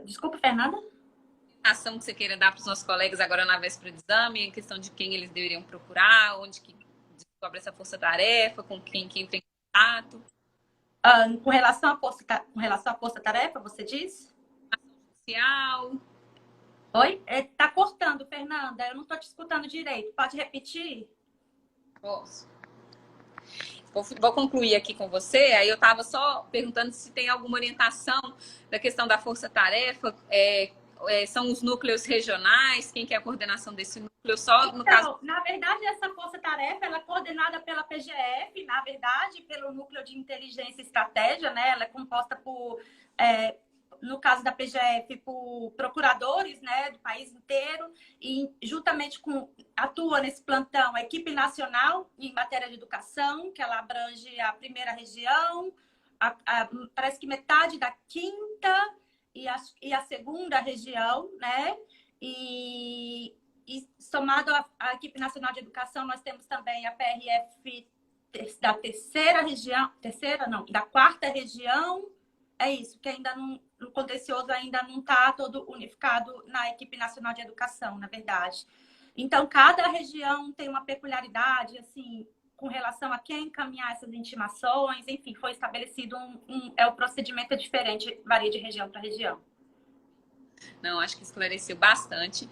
Desculpa, Fernanda? Ação que você queira dar para os nossos colegas agora na véspera do exame, em questão de quem eles deveriam procurar, onde que descobre essa força-tarefa, com quem tem contato? Com relação à força-tarefa, você diz? Ação judicial. Oi? Tá cortando, Fernanda. Eu não estou te escutando direito. Pode repetir? Posso. Vou concluir aqui com você. Aí eu estava só perguntando se tem alguma orientação da questão da força-tarefa. São os núcleos regionais? Quem que é a coordenação desse núcleo? Só no caso... Na verdade, essa força-tarefa ela é coordenada pela PGF, na verdade, pelo Núcleo de Inteligência e Estratégia, né? Ela é composta por no caso da PGF, por procuradores, né, do país inteiro, e juntamente atua nesse plantão a equipe nacional em matéria de educação, que ela abrange a primeira região, parece que metade da quinta e a segunda região, né? E somado à equipe nacional de educação, nós temos também a PRF da terceira região, da quarta região. É isso, que ainda não, o contencioso ainda não está todo unificado na equipe nacional de educação, na verdade. Então, cada região tem uma peculiaridade, assim, com relação a quem encaminhar essas intimações, enfim, foi estabelecido o procedimento é diferente, varia de região para região. Não, acho que esclareceu bastante.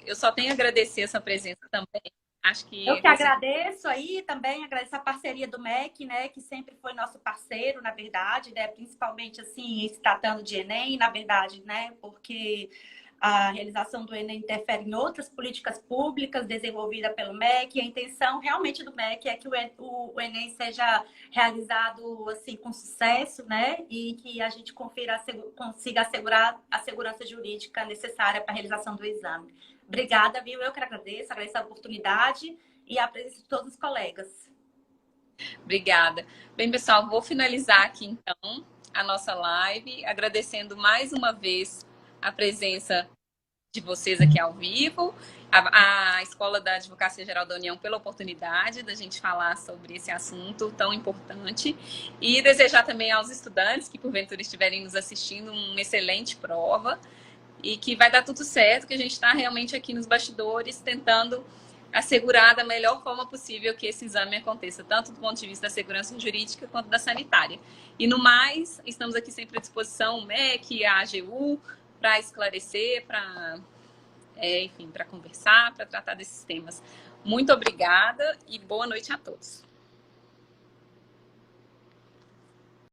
Eu só tenho a agradecer essa presença também. Acho que eu que agradeço aí também, agradeço a parceria do MEC, né, que sempre foi nosso parceiro, na verdade, né, principalmente assim, se tratando de Enem, na verdade, né, porque a realização do Enem interfere em outras políticas públicas desenvolvidas pelo MEC, e a intenção realmente do MEC é que o Enem seja realizado assim com sucesso, né, e que a gente consiga assegurar a segurança jurídica necessária para a realização do exame. Obrigada, viu? Eu que agradeço a oportunidade e a presença de todos os colegas. Obrigada. Bem, pessoal, vou finalizar aqui, então, a nossa live, agradecendo mais uma vez a presença de vocês aqui ao vivo, a Escola da Advocacia Geral da União pela oportunidade da gente falar sobre esse assunto tão importante e desejar também aos estudantes que, porventura, estiverem nos assistindo, uma excelente prova e que vai dar tudo certo, que a gente está realmente aqui nos bastidores tentando assegurar da melhor forma possível que esse exame aconteça, tanto do ponto de vista da segurança jurídica quanto da sanitária. E no mais, estamos aqui sempre à disposição, o MEC, a AGU, para esclarecer, para conversar, para tratar desses temas. Muito obrigada e boa noite a todos.